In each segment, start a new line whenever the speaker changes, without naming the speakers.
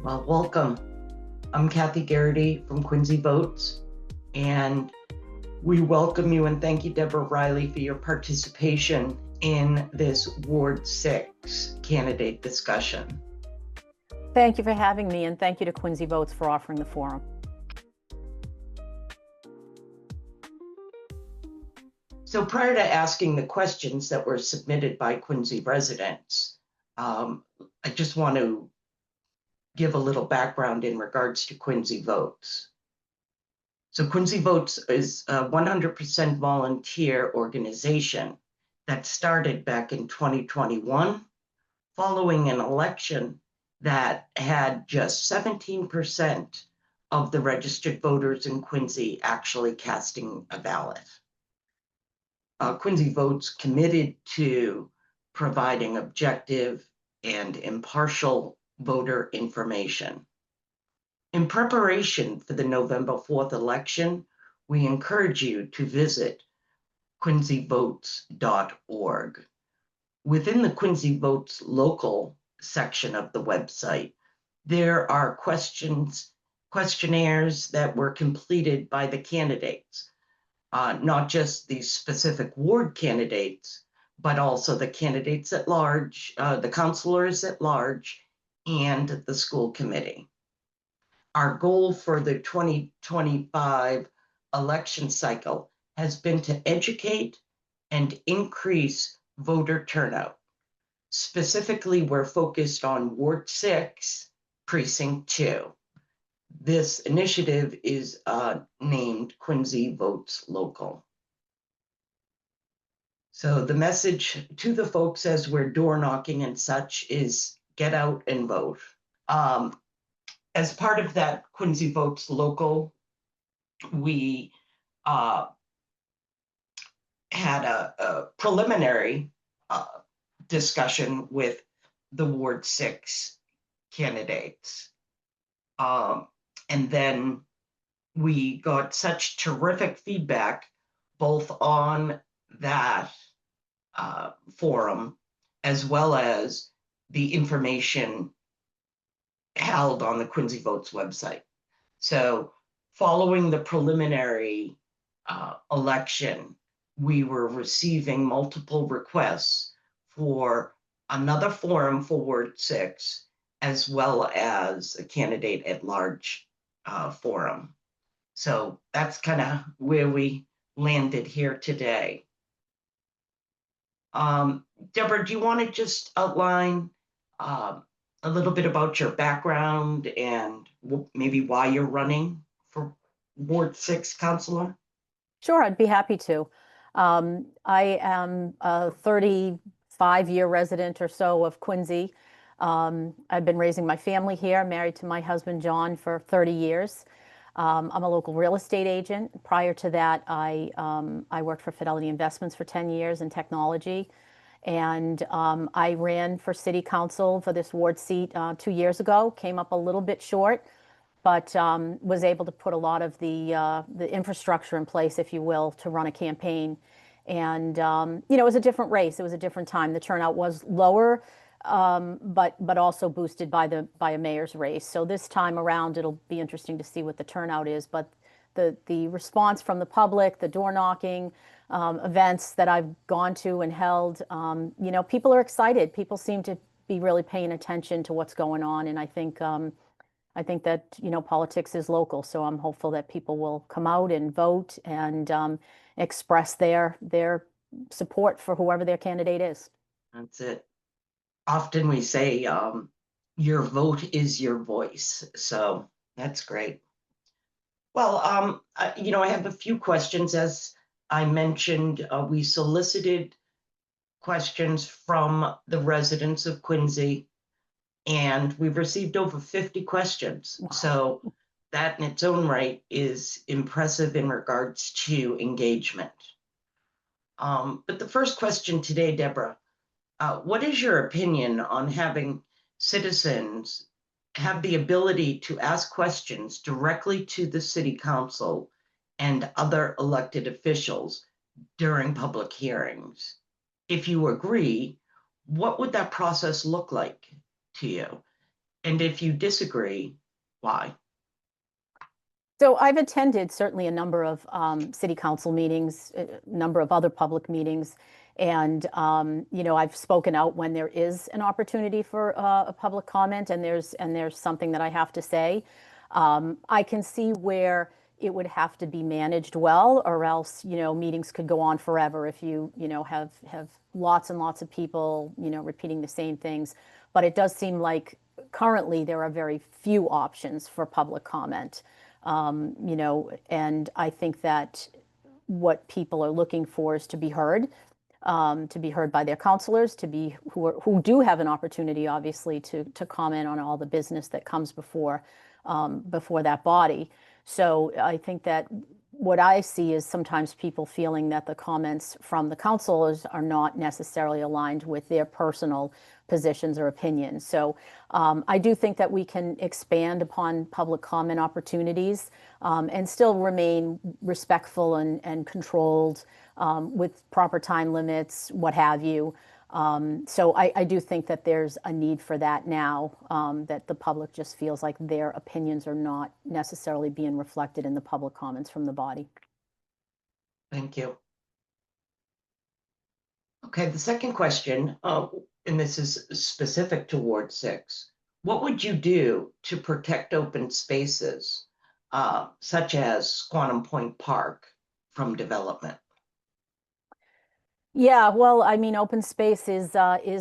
Well, welcome. I'm Kathy Garrity from Quincy Votes, and we welcome you and thank you, Deborah Riley, for your participation in this Ward 6 candidate discussion.
Thank you for having me, and thank you to Quincy Votes for offering the forum.
So prior to asking the questions that were submitted by Quincy residents, I just want to give a little background in regards to Quincy Votes. So Quincy Votes is a 100% volunteer organization that started back in 2021, following an election that had just 17% of the registered voters in Quincy actually casting a ballot. Quincy Votes committed to providing objective and impartial voter information. In preparation for the November 4th election, we encourage you to visit quincyvotes.org. Within the Quincy Votes local section of the website, there are questionnaires that were completed by the candidates, not just the specific ward candidates, but also the candidates at large, the councilors at large, and the school committee. Our goal for the 2025 election cycle has been to educate and increase voter turnout. Specifically, we're focused on Ward 6, Precinct 2. This initiative is named Quincy Votes Local. So the message to the folks as we're door knocking and such is get out and vote. As part of that Quincy Votes Local, we had a preliminary discussion with the Ward 6 candidates. And then we got such terrific feedback both on that forum as well as the information held on the Quincy Votes website. So following the preliminary election, we were receiving multiple requests for another forum for Ward 6, as well as a candidate at large forum. So that's kind of where we landed here today. Deborah, do you want to just outline a little bit about your background and maybe why you're running for Ward 6 councilor?
Sure, I'd be happy to. I am a 35-year resident or so of Quincy. I've been raising my family here, married to my husband, John, for 30 years. I'm a local real estate agent. Prior to that, I worked for Fidelity Investments for 10 years in technology. And I ran for city council for this ward seat 2 years ago, came up a little bit short, but was able to put a lot of the infrastructure in place, if you will, to run a campaign. And, it was a different race. It was a different time. The turnout was lower, but also boosted by a mayor's race. So this time around, it'll be interesting to see what the turnout is. But the response from the public, the door knocking, events that I've gone to and held, people are excited. People seem to be really paying attention to what's going on. And I think that, politics is local. So I'm hopeful that people will come out and vote and express their support for whoever their candidate is.
That's it. Often we say your vote is your voice. So that's great. Well, I have a few questions. As I mentioned, we solicited questions from the residents of Quincy, and we've received over 50 questions.
Wow.
So that in its own right is impressive in regards to engagement. But the first question today, Deborah, what is your opinion on having citizens have the ability to ask questions directly to the city council and other elected officials during public hearings? If you agree, what would that process look like to you? And if you disagree, why?
So I've attended certainly a number of city council meetings, a number of other public meetings, and I've spoken out when there is an opportunity for a public comment, and there's something that I have to say. I can see where it would have to be managed well, or else meetings could go on forever if you have lots and lots of people repeating the same things. But it does seem like currently there are very few options for public comment. And I think that what people are looking for is to be heard by their counselors, who do have an opportunity, obviously, to comment on all the business that comes before that body. So I think that what I see is sometimes people feeling that the comments from the counselors are not necessarily aligned with their personal positions or opinions. So I do think that we can expand upon public comment opportunities and still remain respectful and controlled with proper time limits, what have you. So I do think that there's a need for that now, that the public just feels like their opinions are not necessarily being reflected in the public comments from the body.
Thank you. Okay, the second question, and this is specific to Ward 6. What would you do to protect open spaces, such as Quantum Point Park, from development?
Yeah, well, I mean, open space is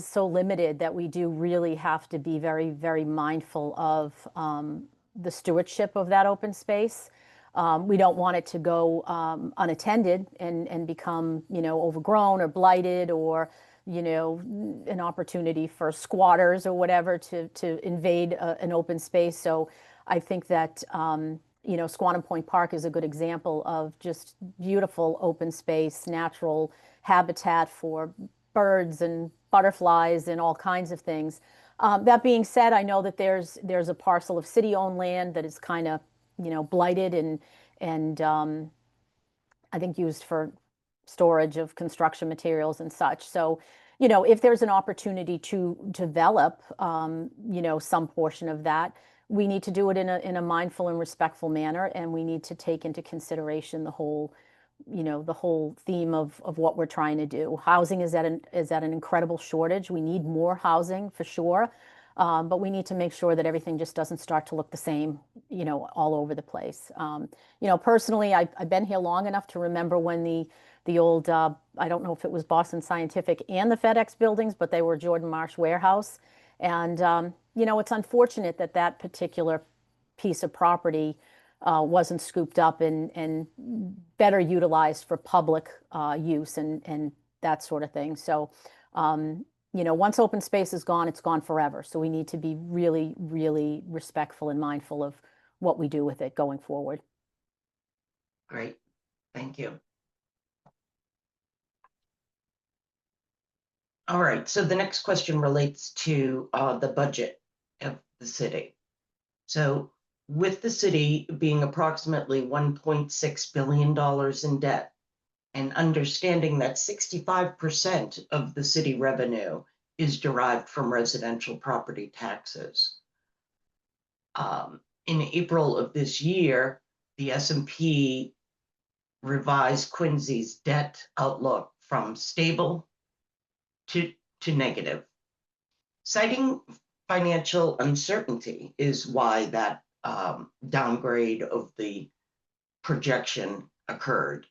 so limited that we do really have to be very, very mindful of the stewardship of that open space. We don't want it to go unattended and become, overgrown or blighted, or, an opportunity for squatters or whatever to invade an open space. So I think that Squantum Point Park is a good example of just beautiful open space, natural habitat for birds and butterflies and all kinds of things. That being said, I know that there's a parcel of city-owned land that is kind of, blighted and I think used for storage of construction materials and such. So, if there's an opportunity to develop, some portion of that, we need to do it in a mindful and respectful manner, and we need to take into consideration the whole theme of what we're trying to do. Housing is at an incredible shortage. We need more housing for sure, but we need to make sure that everything just doesn't start to look the same, all over the place. Personally, I've been here long enough to remember when the old I don't know if it was Boston Scientific and the FedEx buildings, but they were Jordan Marsh Warehouse, and it's unfortunate that that particular piece of property wasn't scooped up and better utilized for public use and that sort of thing. So, once open space is gone, it's gone forever. So we need to be really, really respectful and mindful of what we do with it going forward.
Great, thank you. All right, so the next question relates to the budget of the city. So with the city being approximately $1.6 billion in debt, and understanding that 65% of the city revenue is derived from residential property taxes. In April of this year, the S&P revised Quincy's debt outlook from stable to negative. Citing financial uncertainty is why that downgrade of the projection occurred.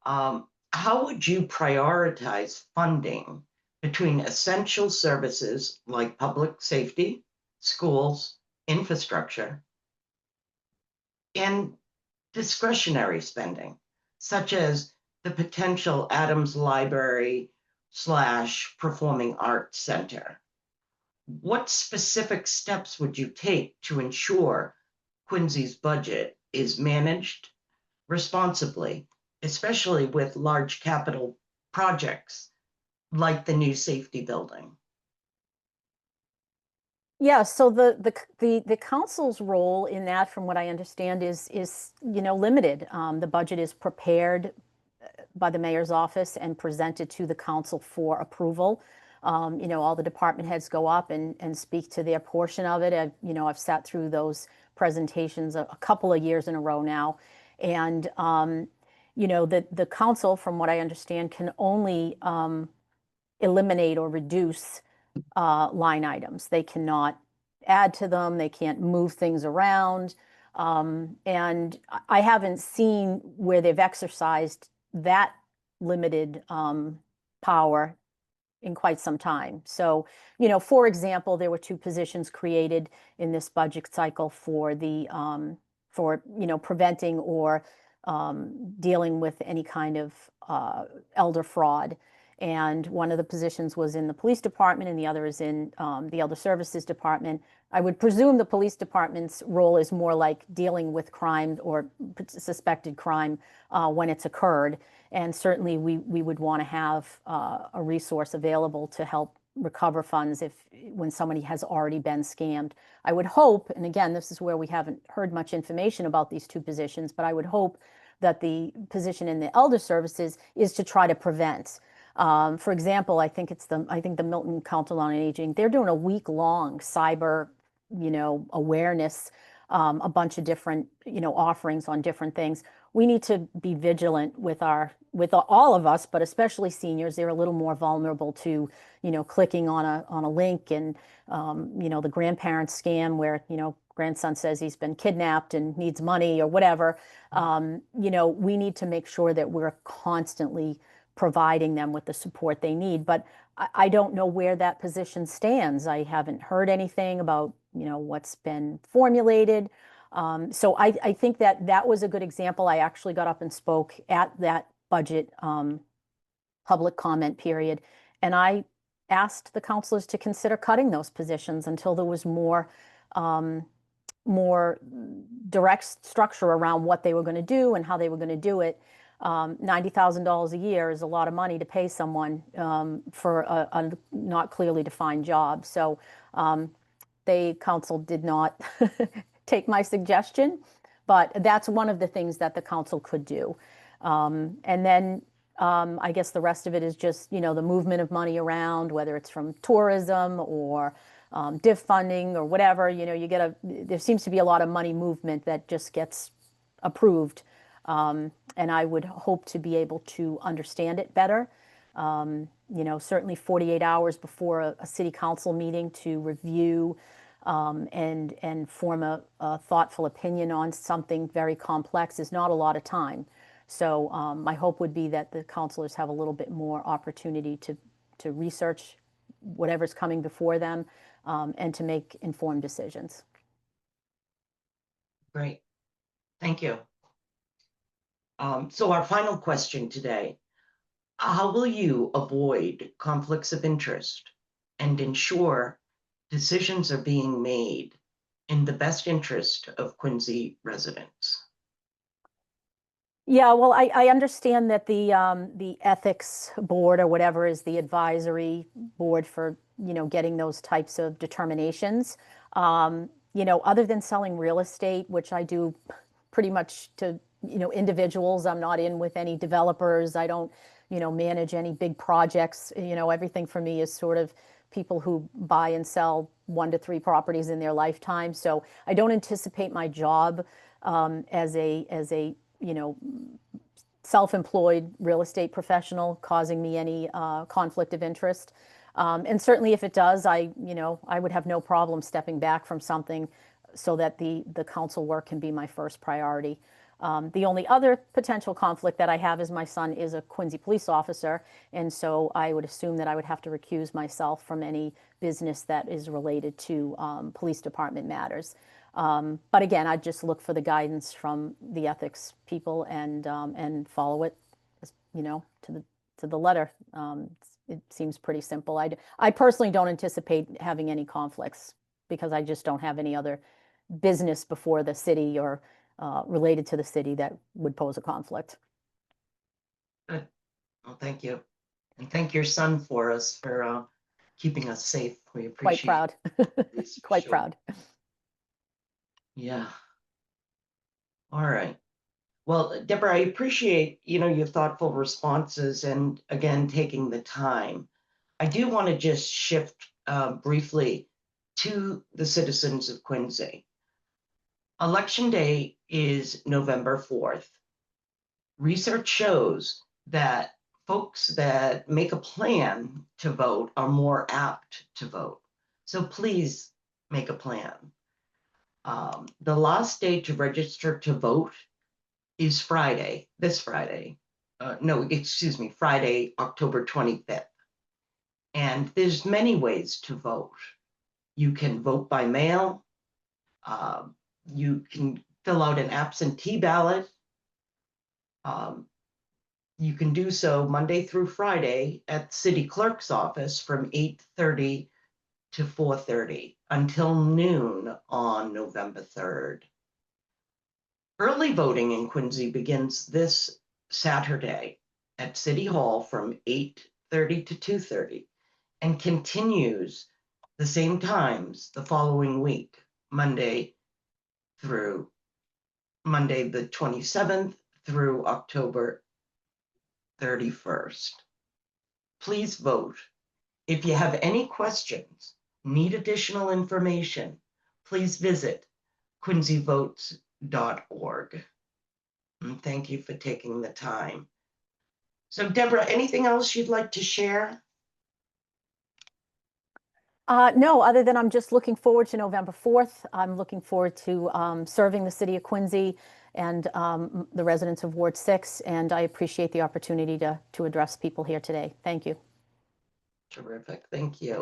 How would you prioritize funding between essential services like public safety, schools, infrastructure, and discretionary spending, such as the potential Adams Library / Performing Arts Center? What specific steps would you take to ensure Quincy's budget is managed responsibly, especially with large capital projects like the new safety building?
Yeah, so the council's role in that, from what I understand, is limited. The budget is prepared by the mayor's office and presented to the council for approval. all the department heads go up and speak to their portion of it. I've sat through those presentations a couple of years in a row now. And, the council, from what I understand, can only eliminate or reduce line items. They cannot add to them. They can't move things around. And I haven't seen where they've exercised that limited power in quite some time. So, for example, there were two positions created in this budget cycle for preventing or dealing with any kind of elder fraud. And one of the positions was in the police department and the other is in the elder services department. I would presume the police department's role is more like dealing with crime or suspected crime when it's occurred. And certainly we would want to have a resource available to help recover funds when somebody has already been scammed. I would hope, and again, this is where we haven't heard much information about these two positions, but I would hope that the position in the elder services is to try to prevent. For example, I think the Milton Council on Aging, they're doing a week-long cyber, awareness, a bunch of different, offerings on different things. We need to be vigilant with all of us, but especially seniors. They're a little more vulnerable to, clicking on a link and, the grandparent scam where, grandson says he's been kidnapped and needs money or whatever. We need to make sure that we're constantly providing them with the support they need. But I don't know where that position stands. I haven't heard anything about, what's been formulated. So I think that was a good example. I actually got up and spoke at that budget public comment period, and I asked the counselors to consider cutting those positions until there was more direct structure around what they were going to do and how they were going to do it. $90,000 a year is a lot of money to pay someone for a not clearly defined job. So the council did not take my suggestion, but that's one of the things that the council could do. And then I guess the rest of it is just, the movement of money around, whether it's from tourism or diff funding or whatever, there seems to be a lot of money movement that just gets approved. And I would hope to be able to understand it better. Certainly 48 hours before a city council meeting to review and form a thoughtful opinion on something very complex is not a lot of time. So my hope would be that the councilors have a little bit more opportunity to research whatever's coming before them and to make informed decisions.
Great. Thank you. So our final question today, how will you avoid conflicts of interest and ensure decisions are being made in the best interest of Quincy residents?
Yeah, well, I understand that the ethics board or whatever is the advisory board for, getting those types of determinations. Other than selling real estate, which I do pretty much to, individuals, I'm not in with any developers. I don't, manage any big projects. Everything for me is sort of people who buy and sell 1 to 3 properties in their lifetime. So I don't anticipate my job as a self-employed real estate professional causing me any conflict of interest. And certainly if it does, I would have no problem stepping back from something so that the council work can be my first priority. The only other potential conflict that I have is my son is a Quincy police officer, and so I would assume that I would have to recuse myself from any business that is related to police department matters. But again, I'd just look for the guidance from the ethics people and follow it, to the letter. It seems pretty simple. I personally don't anticipate having any conflicts because I just don't have any other business before the city or related to the city that would pose a conflict.
Good. Well, thank you. And thank your son for us for keeping us safe. We
Quite
appreciate
proud.
this for
Quite
sure.
proud.
Yeah. All right. Well, Deborah, I appreciate, your thoughtful responses and again, taking the time. I do want to just shift briefly to the citizens of Quincy. Election Day is November 4th. Research shows that folks that make a plan to vote are more apt to vote. So please make a plan. The last day to register to vote is Friday, this Friday. Friday, October 25th. And there's many ways to vote. You can vote by mail. You can fill out an absentee ballot. You can do so Monday through Friday at the city clerk's office from 8:30 to 4:30 until noon on November 3rd. Early voting in Quincy begins this Saturday at City Hall from 8:30 to 2:30 and continues the same times the following week, Monday the 27th through October 31st. Please vote. If you have any questions, need additional information, please visit quincyvotes.org. And thank you for taking the time. So, Deborah, anything else you'd like to share?
No, other than I'm just looking forward to November 4th. I'm looking forward to serving the city of Quincy and the residents of Ward 6, and I appreciate the opportunity to address people here today. Thank you.
Terrific. Thank you.